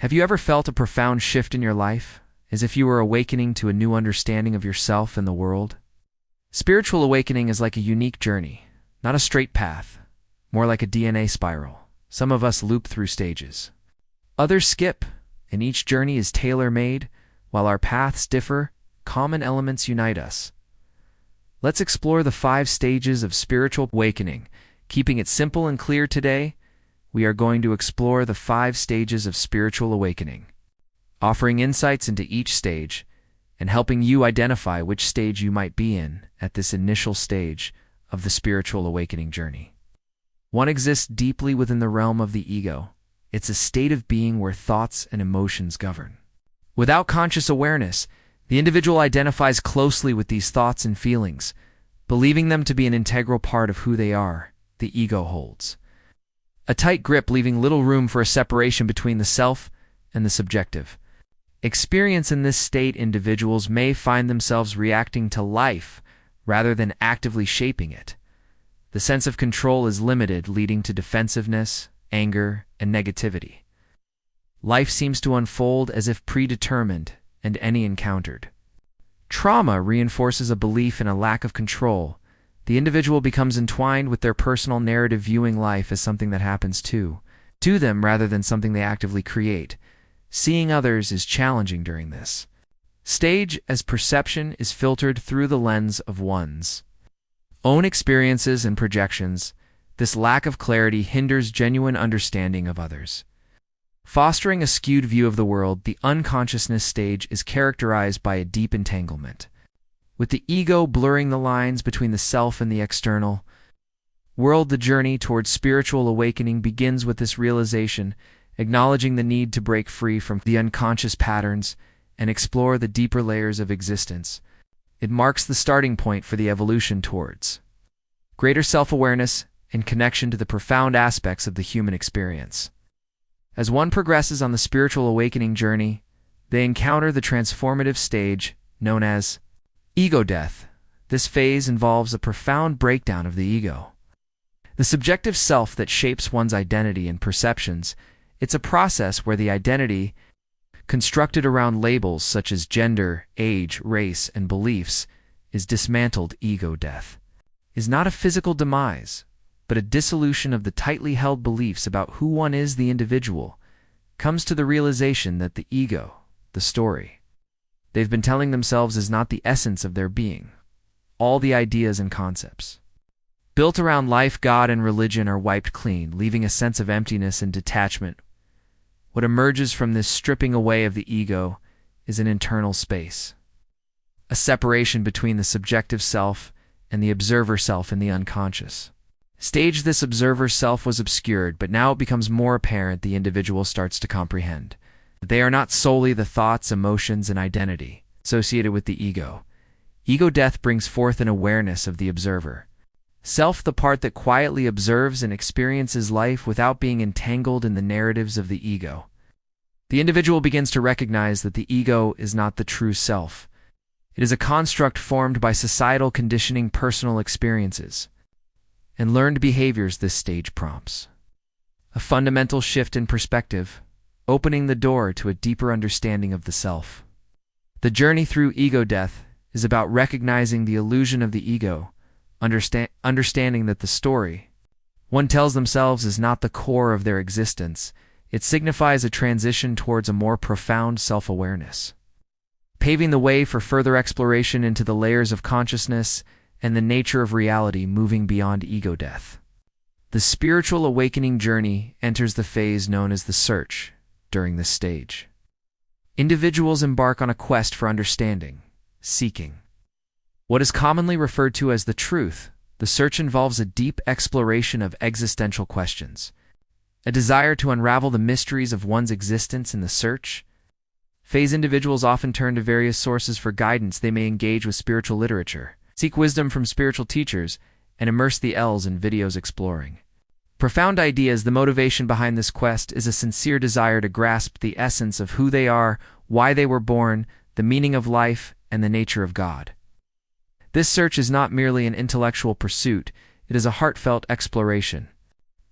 Have you ever felt a profound shift in your life, as if you were awakening to a new understanding of yourself and the world? Spiritual awakening is like a unique journey, not a straight path, more like a DNA spiral. Some of us loop through stages. Others skip, and each journey is tailor-made. While our paths differ, common elements unite us. Let's explore the 5 stages of spiritual awakening. Keeping it simple and clear today, we are going to explore the 5 stages of spiritual awakening, offering insights into each stage and helping you identify which stage you might be in at this initial stage of the spiritual awakening journey. 1 exists deeply within the realm of the ego. It's a state of being where thoughts and emotions govern. Without conscious awareness, the individual identifies closely with these thoughts and feelings, believing them to be an integral part of who they are. The ego holds a tight grip, leaving little room for a separation between the self and the subjective. Experience in this state, individuals may find themselves reacting to life rather than actively shaping it. The sense of control is limited, leading to defensiveness, anger, and negativity. Life seems to unfold as if predetermined and any encountered. Trauma reinforces a belief in a lack of control. The individual becomes entwined with their personal narrative, viewing life as something that happens to them rather than something they actively create. Seeing others is challenging during this stage, as perception is filtered through the lens of one's own experiences and projections. This lack of clarity hinders genuine understanding of others, fostering a skewed view of the world. The unconsciousness stage is characterized by a deep entanglement, with the ego blurring the lines between the self and the external world. The journey towards spiritual awakening begins with this realization, acknowledging the need to break free from the unconscious patterns and explore the deeper layers of existence. It marks the starting point for the evolution towards greater self-awareness and connection to the profound aspects of the human experience. As one progresses on the spiritual awakening journey, they encounter the transformative stage known as ego death. This phase involves a profound breakdown of the ego, the subjective self that shapes one's identity and perceptions. It's a process where the identity, constructed around labels such as gender, age, race, and beliefs, is dismantled. Ego death is not a physical demise, but a dissolution of the tightly held beliefs about who one is. The individual comes to the realization that the ego, the story they've been telling themselves, is not the essence of their being. All the ideas and concepts built around life, God, and religion are wiped clean, leaving a sense of emptiness and detachment. What emerges from this stripping away of the ego is an internal space, a separation between the subjective self and the observer self in the unconscious stage. This observer self was obscured, but now it becomes more apparent. The individual starts to comprehend they are not solely the thoughts, emotions, and identity associated with the ego. Ego death brings forth an awareness of the observer self, the part that quietly observes and experiences life without being entangled in the narratives of the ego. The individual begins to recognize that the ego is not the true self. It is a construct formed by societal conditioning, personal experiences, and learned behaviors. This stage prompts a fundamental shift in perspective, opening the door to a deeper understanding of the self. The journey through ego death is about recognizing the illusion of the ego, understanding that the story one tells themselves is not the core of their existence. It signifies a transition towards a more profound self-awareness, paving the way for further exploration into the layers of consciousness and the nature of reality. Moving beyond ego death, the spiritual awakening journey enters the phase known as the search. During this stage, individuals embark on a quest for understanding, seeking what is commonly referred to as the truth. The search involves a deep exploration of existential questions, a desire to unravel the mysteries of one's existence. In the search phase, individuals often turn to various sources for guidance. They may engage with spiritual literature, seek wisdom from spiritual teachers, and immerse themselves in videos exploring profound ideas. The motivation behind this quest is a sincere desire to grasp the essence of who they are, why they were born, the meaning of life, and the nature of God. This search is not merely an intellectual pursuit, it is a heartfelt exploration.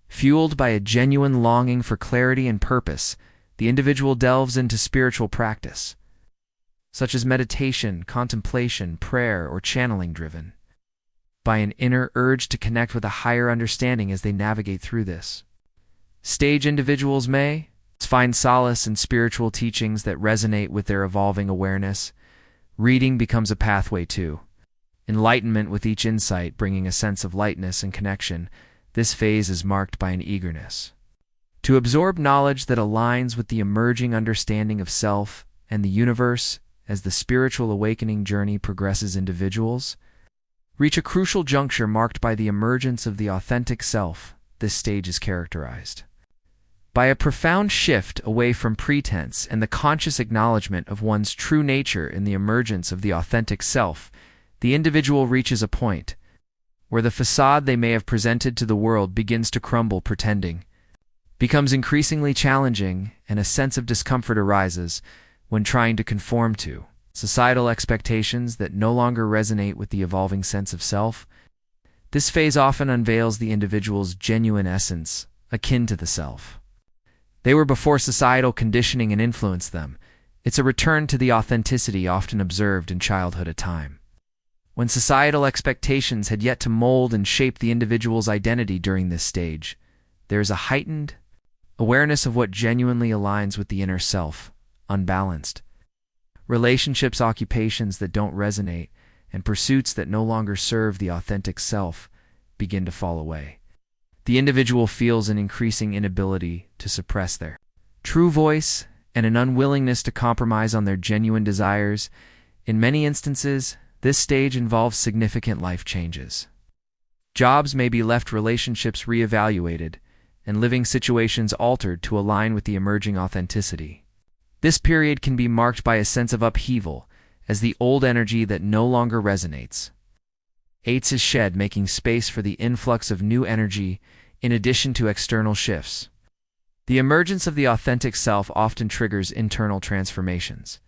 Fueled by a genuine longing for clarity and purpose, the individual delves into spiritual practice, such as meditation, contemplation, prayer, or channeling, driven by an inner urge to connect with a higher understanding as they navigate through this stage. Individuals may find solace in spiritual teachings that resonate with their evolving awareness. Reading becomes a pathway to enlightenment, with each insight bringing a sense of lightness and connection. This phase is marked by an eagerness to absorb knowledge that aligns with the emerging understanding of self and the universe. As the spiritual awakening journey progresses, individuals reach a crucial juncture marked by the emergence of the authentic self. This stage is characterized by a profound shift away from pretense and the conscious acknowledgement of one's true nature. In the emergence of the authentic self, the individual reaches a point where the facade they may have presented to the world begins to crumble. Pretending becomes increasingly challenging, and a sense of discomfort arises when trying to conform to societal expectations that no longer resonate with the evolving sense of self. This phase often unveils the individual's genuine essence, akin to the self they were before societal conditioning and influenced them. It's a return to the authenticity often observed in childhood, a time when societal expectations had yet to mold and shape the individual's identity. During this stage, there is a heightened awareness of what genuinely aligns with the inner self. Unbalanced relationships, occupations that don't resonate, and pursuits that no longer serve the authentic self begin to fall away. The individual feels an increasing inability to suppress their true voice and an unwillingness to compromise on their genuine desires. In many instances, this stage involves significant life changes. Jobs may be left, relationships reevaluated, and living situations altered to align with the emerging authenticity. This period can be marked by a sense of upheaval, as the old energy that no longer resonates is shed, making space for the influx of new energy. In addition to external shifts, the emergence of the authentic self often triggers internal transformations.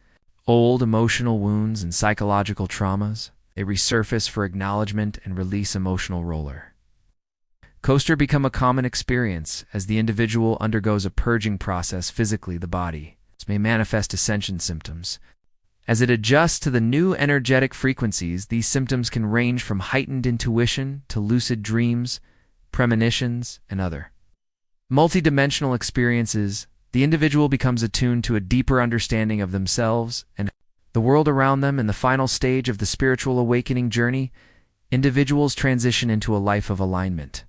Old emotional wounds and psychological traumas, they resurface for acknowledgement and release. Emotional roller coaster become a common experience as the individual undergoes a purging process. Physically, the body may manifest ascension symptoms. As it adjusts to the new energetic frequencies, these symptoms can range from heightened intuition to lucid dreams, premonitions, and other multidimensional experiences. The individual becomes attuned to a deeper understanding of themselves and the world around them. In the final stage of the spiritual awakening journey, individuals transition into a life of alignment.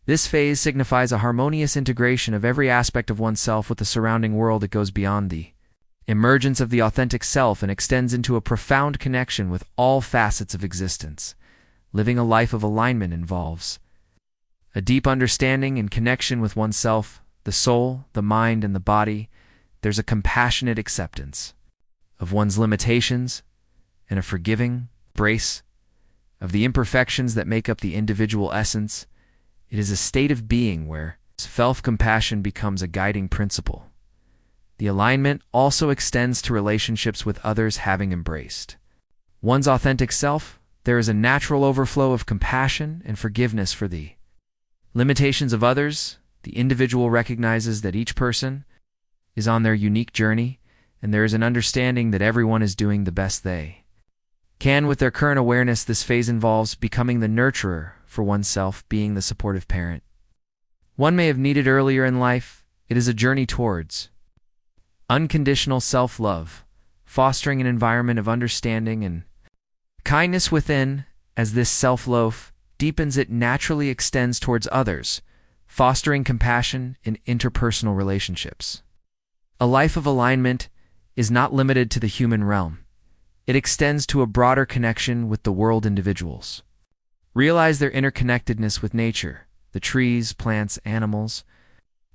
This phase signifies a harmonious integration of every aspect of oneself with the surrounding world. It goes beyond the emergence of the authentic self and extends into a profound connection with all facets of existence. Living a life of alignment involves a deep understanding and connection with oneself, the soul, the mind, and the body. There's a compassionate acceptance of one's limitations and a forgiving embrace of the imperfections that make up the individual essence. It is a state of being where self-compassion becomes a guiding principle. The alignment also extends to relationships with others. Having embraced one's authentic self, there is a natural overflow of compassion and forgiveness for the limitations of others. The individual recognizes that each person is on their unique journey, and there is an understanding that everyone is doing the best they can with their current awareness. This phase involves becoming the nurturer for oneself, being the supportive parent one may have needed earlier in life. It is a journey towards unconditional self-love, fostering an environment of understanding and kindness within. As this self-love deepens, it naturally extends towards others, fostering compassion in interpersonal relationships. A life of alignment is not limited to the human realm. It extends to a broader connection with the world. Individuals realize their interconnectedness with nature, the trees, plants, animals,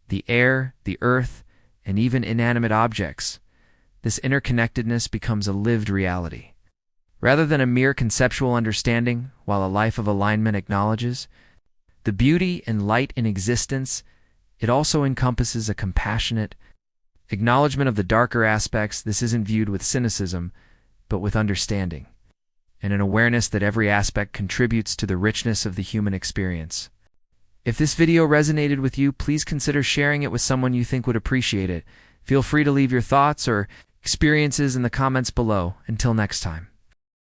the air, the earth, and even inanimate objects. This interconnectedness becomes a lived reality, rather than a mere conceptual understanding. While a life of alignment acknowledges the beauty and light in existence, it also encompasses a compassionate acknowledgement of the darker aspects. This isn't viewed with cynicism, but with understanding, and an awareness that every aspect contributes to the richness of the human experience. If this video resonated with you, please consider sharing it with someone you think would appreciate it. Feel free to leave your thoughts or experiences in the comments below. Until next time.